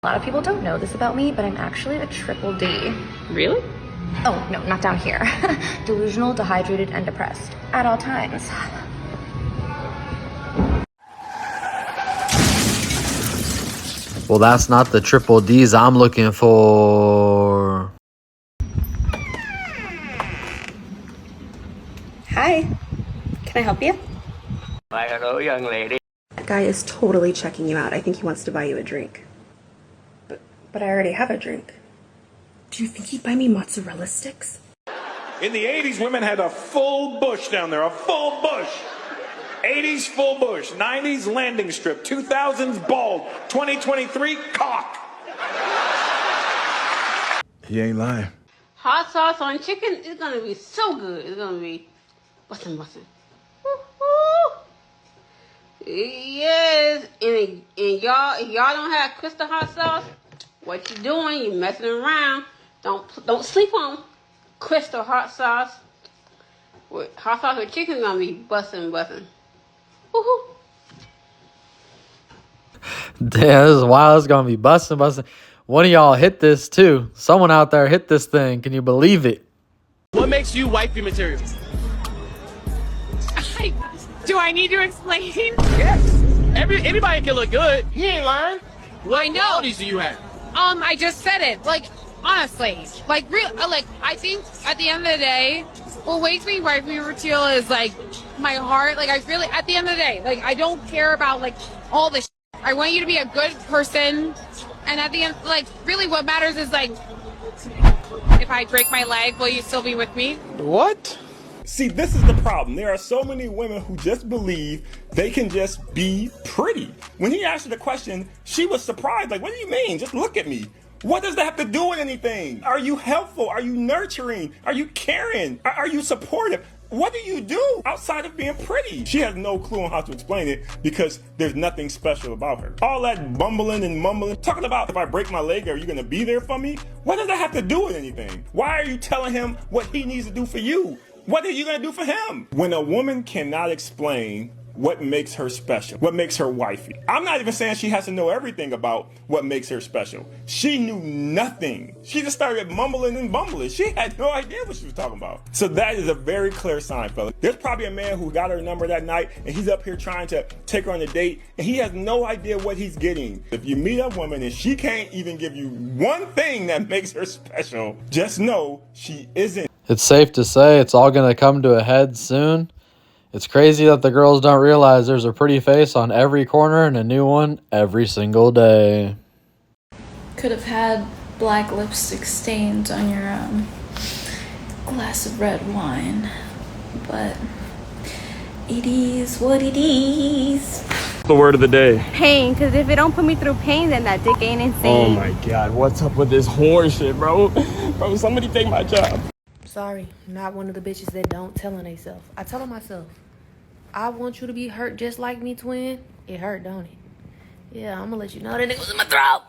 A lot of people don't know this about me, but I'm actually a triple D. Really? Oh, no, not down here. Delusional, dehydrated, and depressed. At all times. Well, that's not the triple D's I'm looking for. Hi. Can I help you? Hello, young lady. That guy is totally checking you out. I think he wants to buy you a drink. But I already have a drink. Do you think he'd buy me mozzarella sticks? In the 80s, women had a full bush down there, a full bush. 80s, full bush. 90s, landing strip. 2000s, bald. 2023, cock. He ain't lying. Hot sauce on chicken is gonna be so good. It's gonna be bussin'. Woo-hoo. Yes, and y'all, if y'all don't have Crystal hot sauce, what you doing? You messing around. Don't sleep on Crystal hot sauce. Hot sauce with chicken is gonna be bussin'. Woo-hoo. Damn, this is wild. It's gonna be busting. One of y'all hit this too. Someone out there hit this thing. Can you believe it? What makes you wifey material? Do I need to explain? Yes. Anybody can look good. He ain't lying. What I know. qualities do you have? I just said it. Like, honestly, like, I think at the end of the day, what makes me wifey material is like my heart. Like, I really, at the end of the day, like, I don't care about like all this. I want you to be a good person, and at the end, like, really, what matters is like, if I break my leg, will you still be with me? What? See, this is the problem. There are so many women who just believe they can just be pretty. When he asked her the question, she was surprised. Like, what do you mean? Just look at me. What does that have to do with anything? Are you helpful? Are you nurturing? Are you caring? Are you supportive? What do you do outside of being pretty? She has no clue on how to explain it because there's nothing special about her. All that bumbling and mumbling, talking about if I break my leg, are you gonna be there for me? What does that have to do with anything? Why are you telling him what he needs to do for you? What are you gonna do for him? When a woman cannot explain what makes her special, what makes her wifey. I'm not even saying she has to know everything about what makes her special. She knew nothing. She just started mumbling and bumbling. She had no idea what she was talking about. So that is a very clear sign, fella. There's probably a man who got her number that night and he's up here trying to take her on a date and he has no idea what he's getting. If you meet a woman and she can't even give you one thing that makes her special, just know she isn't. It's safe to say it's all gonna come to a head soon. It's crazy that the girls don't realize there's a pretty face on every corner and a new one every single day. Could have had black lipstick stains on your glass of red wine, but it is what it is. The word of the day. Pain, because if it don't put me through pain, then that dick ain't insane. Oh my God, what's up with this horse shit, bro? Bro, somebody take my job. Sorry, not one of the bitches that don't tell on themselves. I tell on myself, I want you to be hurt just like me, twin. It hurt, don't it? Yeah, I'm gonna let you know that nigga was in my throat,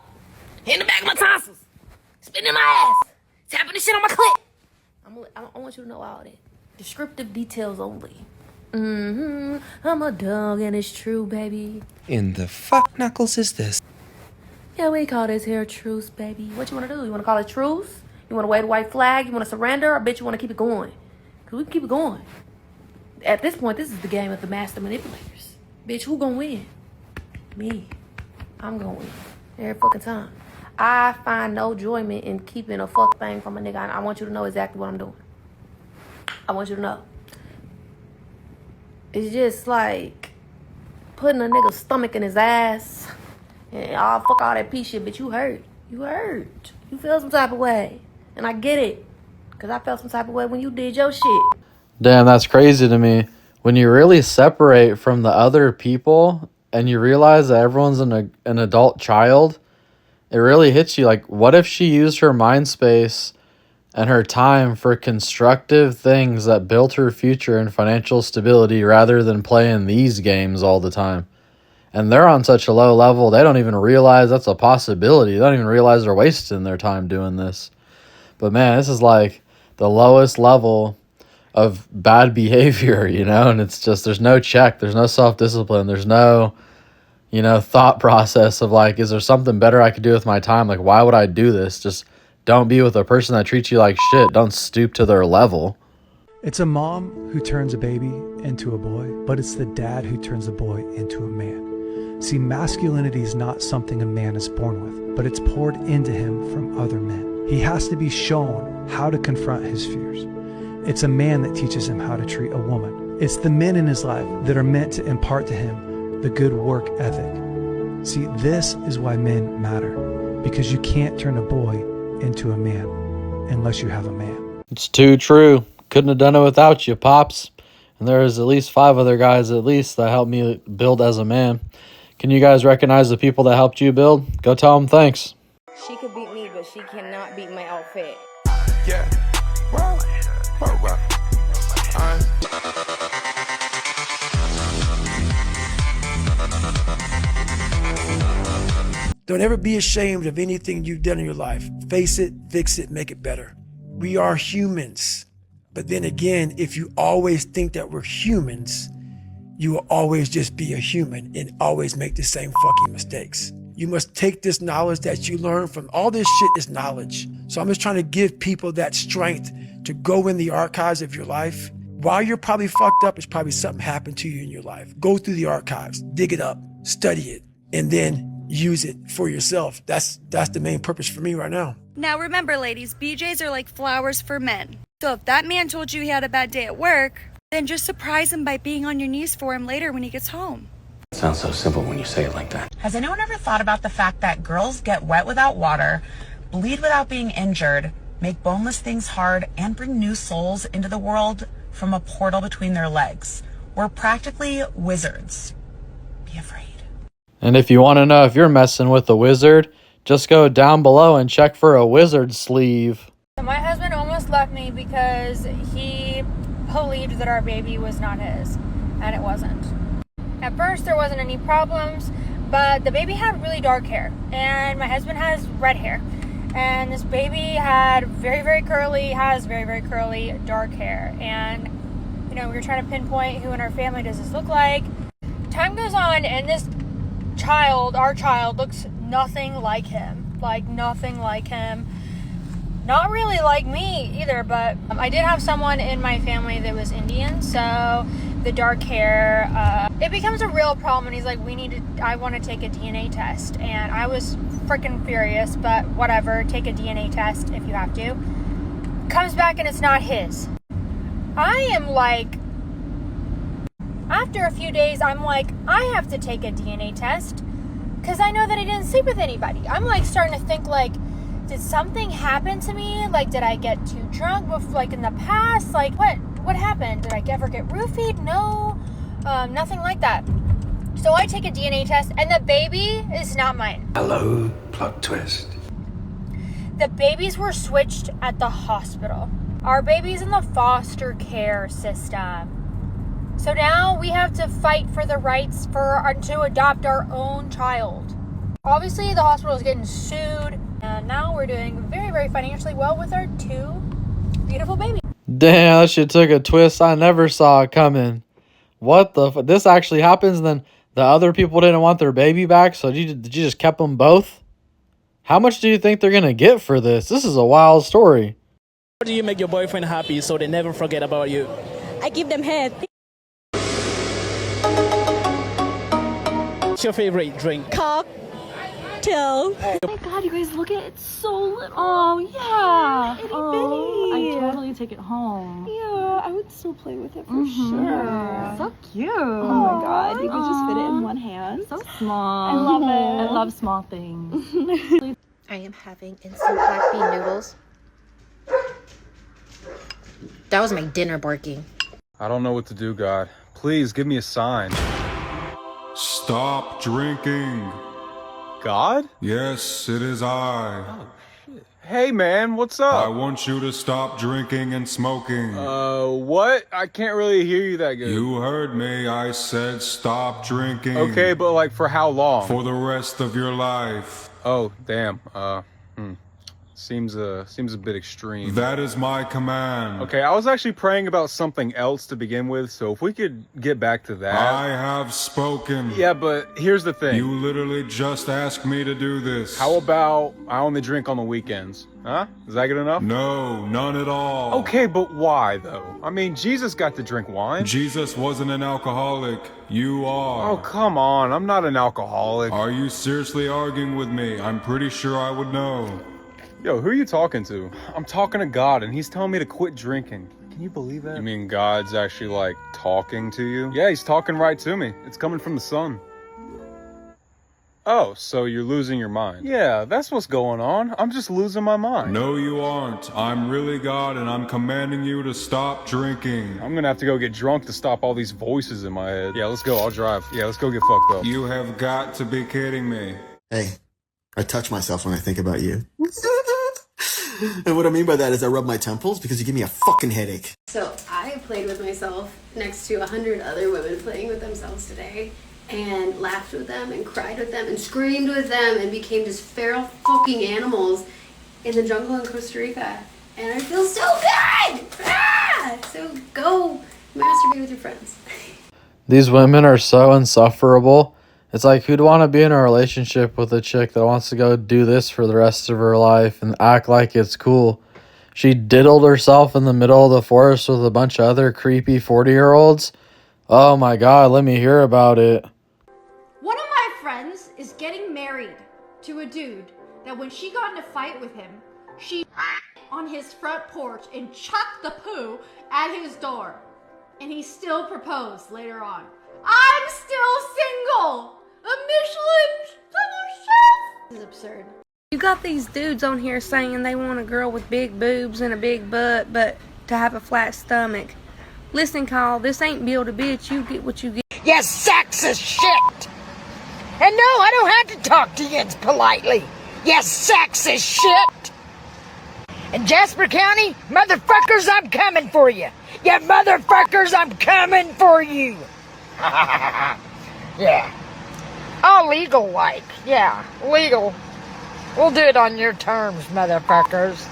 in the back of my tonsils, spitting in my ass, tapping the shit on my clit. I want you to know all that. Descriptive details only. I'm a dog and it's true, baby. In the fuck knuckles is this? Yeah, we call this here truce, baby. What you wanna do? You wanna call it truce? You want to wave a white flag? You want to surrender? Or bitch, you want to keep it going? Because we can keep it going. At this point, this is the game of the master manipulators. Bitch, who gonna win? Me. I'm gonna win. Every fucking time. I find no enjoyment in keeping a fuck thing from a nigga. I want you to know exactly what I'm doing. I want you to know. It's just like putting a nigga's stomach in his ass. And fuck all that pee shit, bitch. You hurt. You hurt. You feel some type of way. And I get it, because I felt some type of way when you did your shit. Damn, that's crazy to me. When you really separate from the other people and you realize that everyone's an adult child, it really hits you. Like, what if she used her mind space and her time for constructive things that built her future and financial stability rather than playing these games all the time? And they're on such a low level, they don't even realize that's a possibility. They don't even realize they're wasting their time doing this. But man, this is like the lowest level of bad behavior, you know? And it's just, there's no check. There's no self-discipline. There's no, you know, thought process of like, is there something better I could do with my time? Like, why would I do this? Just don't be with a person that treats you like shit. Don't stoop to their level. It's a mom who turns a baby into a boy, but it's the dad who turns a boy into a man. See, masculinity is not something a man is born with, but it's poured into him from other men. He has to be shown how to confront his fears. It's a man that teaches him how to treat a woman. It's the men in his life that are meant to impart to him the good work ethic. See, this is why men matter, because you can't turn a boy into a man unless you have a man. It's too true. Couldn't have done it without you, Pops. And there's at least 5 other guys at least that helped me build as a man. Can you guys recognize the people that helped you build? Go tell them thanks. She could beat me, but she cannot beat my outfit. Yeah. Well. Don't ever be ashamed of anything you've done in your life. Face it, fix it, make it better. We are humans. But then again, if you always think that we're humans, you will always just be a human and always make the same fucking mistakes. You must take this knowledge that you learn from all this shit is knowledge. So I'm just trying to give people that strength to go in the archives of your life. While you're probably fucked up, it's probably something happened to you in your life. Go through the archives, dig it up, study it, and then use it for yourself. That's the main purpose for me right now. Now remember, ladies, BJs are like flowers for men. So if that man told you he had a bad day at work, then just surprise him by being on your knees for him later when he gets home. It sounds so simple when you say it like that. Has anyone ever thought about the fact that girls get wet without water, bleed without being injured, make boneless things hard, and bring new souls into the world from a portal between their legs? We're practically wizards. Be afraid. And if you want to know if you're messing with a wizard, just go down below and check for a wizard sleeve. My husband almost left me because he believed that our baby was not his, and it wasn't. At first there wasn't any problems, but the baby had really dark hair, and my husband has red hair, and this baby had very, very curly dark hair. And you know, we were trying to pinpoint who in our family does this look like. Time goes on, and this child, our child, looks nothing like him. Like nothing like him. Not really like me either, but I did have someone in my family that was Indian, so the dark hair, it becomes a real problem. And he's like, I want to take a DNA test. And I was freaking furious, but whatever, take a DNA test if you have to. Comes back and it's not his. I am like, after a few days, I'm like, I have to take a DNA test because I know that I didn't sleep with anybody. I'm like starting to think like, did something happen to me? Like, did I get too drunk like in the past? Like, what happened? Did I ever get roofied? No, nothing like that. So I take a DNA test, and the baby is not mine. Hello, plot twist. The babies were switched at the hospital. Our baby's in the foster care system. So now we have to fight for the rights to adopt our own child. Obviously, the hospital is getting sued. And now we're doing very, very financially well with our 2 beautiful babies. Damn, that shit took a twist I never saw coming. What the this actually happens, and then the other people didn't want their baby back, so did you just keep them both? How much do you think they're going to get for this? This is a wild story. How do you make your boyfriend happy so they never forget about you? I give them head. What's your favorite drink? Cocktail. Oh my god, you guys, look at it. It's so little. Oh, yeah. I totally take it home. Yeah, I would still play with it for sure. So cute. Oh my god, you can just fit it in one hand. So small. I love it. I love small things. I am having instant black bean noodles. That was my dinner barking. I don't know what to do, God. Please give me a sign. Stop drinking. God? Yes, it is I. Oh, shit. Hey, man, what's up? I want you to stop drinking and smoking. What? I can't really hear you that good. You heard me. I said stop drinking. Okay, but like for how long? For the rest of your life. Oh, damn. Seems a bit extreme. That is my command. Okay, I was actually praying about something else to begin with, so if we could get back to that. I have spoken. Yeah, but here's the thing. You literally just asked me to do this. How about I only drink on the weekends? Huh? Is that good enough? No, none at all. Okay, but why though? I mean, Jesus got to drink wine. Jesus wasn't an alcoholic. You are. Oh, come on. I'm not an alcoholic. Are you seriously arguing with me? I'm pretty sure I would know. Yo, who are you talking to? I'm talking to God, and he's telling me to quit drinking. Can you believe that? You mean God's actually, like, talking to you? Yeah, he's talking right to me. It's coming from the sun. Oh, so you're losing your mind? Yeah, that's what's going on. I'm just losing my mind. No, you aren't. I'm really God, and I'm commanding you to stop drinking. I'm gonna have to go get drunk to stop all these voices in my head. Yeah, let's go. I'll drive. Yeah, let's go get fucked up. You have got to be kidding me. Hey, I touch myself when I think about you. And what I mean by that is I rub my temples because you give me a fucking headache. So I played with myself next to 100 other women playing with themselves today, and laughed with them and cried with them and screamed with them and became just feral fucking animals in the jungle in Costa Rica. And I feel so good! Ah! So go masturbate with your friends. These women are so insufferable. It's like, who'd want to be in a relationship with a chick that wants to go do this for the rest of her life and act like it's cool? She diddled herself in the middle of the forest with a bunch of other creepy 40-year-olds. Oh my god, let me hear about it. One of my friends is getting married to a dude that when she got in a fight with him, she on his front porch and chucked the poo at his door. And he still proposed later on. I'm still single! A Michelin chef! This is absurd. You got these dudes on here saying they want a girl with big boobs and a big butt, but to have a flat stomach. Listen, Kyle, this ain't build a bitch. You get what you get. You sexist shit! And no, I don't have to talk to you politely. You sexist shit! In Jasper County, motherfuckers, I'm coming for you. You motherfuckers, I'm coming for you. Yeah. All legal like. Yeah, legal. We'll do it on your terms, motherfuckers.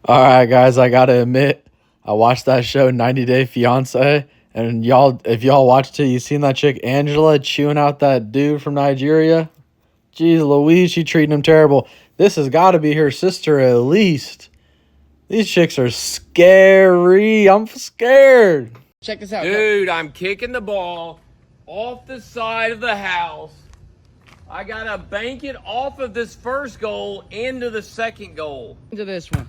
Alright guys, I gotta admit, I watched that show 90 Day Fiancé, and if y'all watched it, you seen that chick Angela chewing out that dude from Nigeria? Jeez Louise, she treating him terrible. This has got to be her sister at least. These chicks are scary. I'm scared. Check this out. Dude, I'm kicking the ball off the side of the house. I gotta bank it off of this first goal into the second goal. Into this one.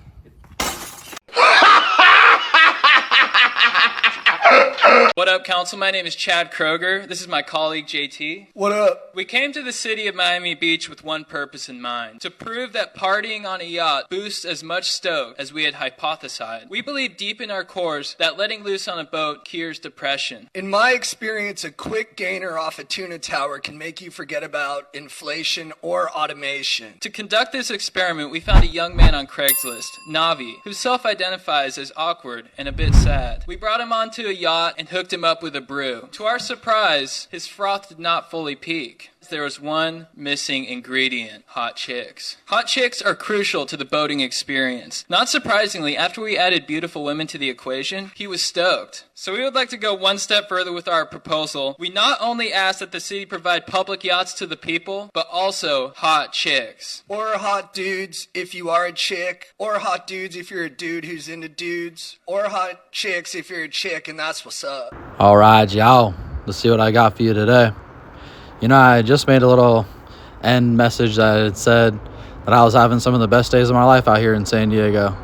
What up, Council? My name is Chad Kroger. This is my colleague, JT. What up? We came to the city of Miami Beach with one purpose in mind, to prove that partying on a yacht boosts as much stoke as we had hypothesized. We believe deep in our cores that letting loose on a boat cures depression. In my experience, a quick gainer off a tuna tower can make you forget about inflation or automation. To conduct this experiment, we found a young man on Craigslist, Navi, who self-identifies as awkward and a bit sad. We brought him onto a yacht and hooked him up with a brew. To our surprise, his froth did not fully peak. There was one missing ingredient: hot chicks. Hot chicks are crucial to the boating experience. Not surprisingly, after we added beautiful women to the equation, he was stoked. So we would like to go one step further with our proposal. We not only ask that the city provide public yachts to the people, but also hot chicks. Or hot dudes if you are a chick. Or hot dudes if you're a dude who's into dudes. Or hot chicks if you're a chick and that's what's up. All right, y'all. Let's see what I got for you today. You know, I just made a little end message that it said that I was having some of the best days of my life out here in San Diego.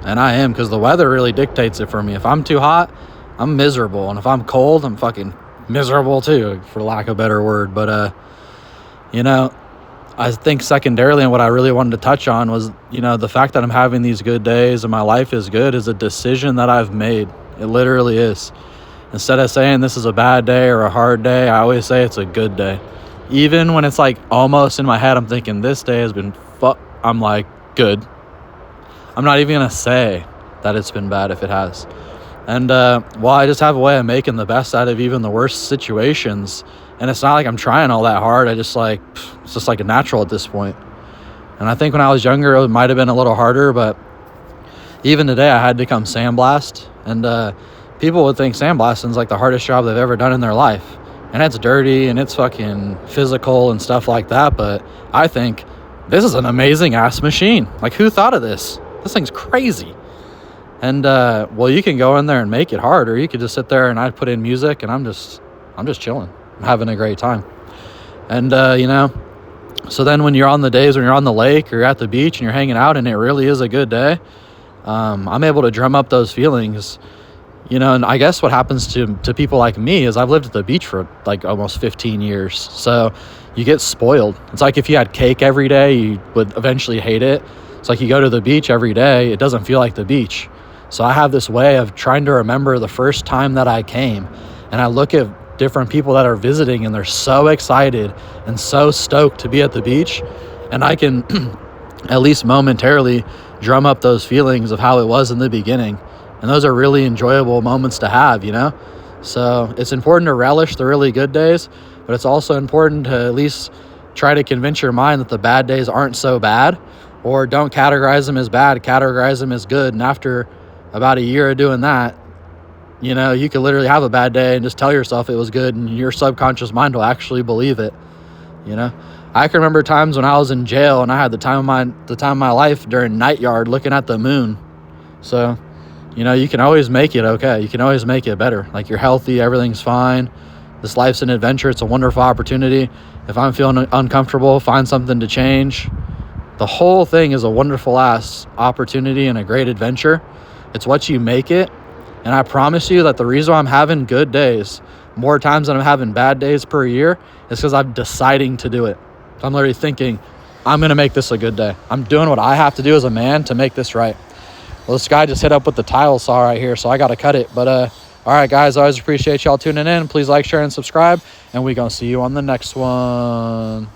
And I am, because the weather really dictates it for me. If I'm too hot, I'm miserable. And if I'm cold, I'm fucking miserable too, for lack of a better word. But, you know, I think secondarily, and what I really wanted to touch on was, you know, the fact that I'm having these good days and my life is good is a decision that I've made. It literally is. Instead of saying this is a bad day or a hard day, I always say it's a good day. Even when it's like almost in my head, I'm thinking this day has been I'm like, good. I'm not even going to say that it's been bad if it has. And, well, I just have a way of making the best out of even the worst situations. And it's not like I'm trying all that hard. I just like, it's just like a natural at this point. And I think when I was younger, it might have been a little harder, but even today I had to come sandblast. And people would think sandblasting is like the hardest job they've ever done in their life. And it's dirty and it's fucking physical and stuff like that. But I think this is an amazing ass machine. Like, who thought of this? This thing's crazy. And well, you can go in there and make it hard, or you could just sit there and I put in music and I'm just chilling. I'm having a great time. And you know, so then when you're on the days when you're on the lake or you're at the beach and you're hanging out and it really is a good day, I'm able to drum up those feelings. You know, and I guess what happens to people like me is I've lived at the beach for like almost 15 years. So you get spoiled. It's like if you had cake every day, you would eventually hate it. It's like you go to the beach every day, it doesn't feel like the beach. So I have this way of trying to remember the first time that I came, and I look at different people that are visiting and they're so excited and so stoked to be at the beach, and I can at least momentarily drum up those feelings of how it was in the beginning. And those are really enjoyable moments to have, you know? So it's important to relish the really good days, but it's also important to at least try to convince your mind that the bad days aren't so bad, or don't categorize them as bad, categorize them as good. And after about a year of doing that, you know, you could literally have a bad day and just tell yourself it was good, and your subconscious mind will actually believe it, you know? I can remember times when I was in jail and I had the time of my life during night yard looking at the moon. So, you know, you can always make it okay. You can always make it better. Like, you're healthy, everything's fine. This life's an adventure. It's a wonderful opportunity. If I'm feeling uncomfortable, find something to change. The whole thing is a wonderful ass opportunity and a great adventure. It's what you make it. And I promise you that the reason why I'm having good days more times than I'm having bad days per year is because I'm deciding to do it. I'm literally thinking, I'm going to make this a good day. I'm doing what I have to do as a man to make this right. Well, this guy just hit up with the tile saw right here, so I got to cut it. But all right, guys, I always appreciate y'all tuning in. Please like, share, and subscribe, and we're going to see you on the next one.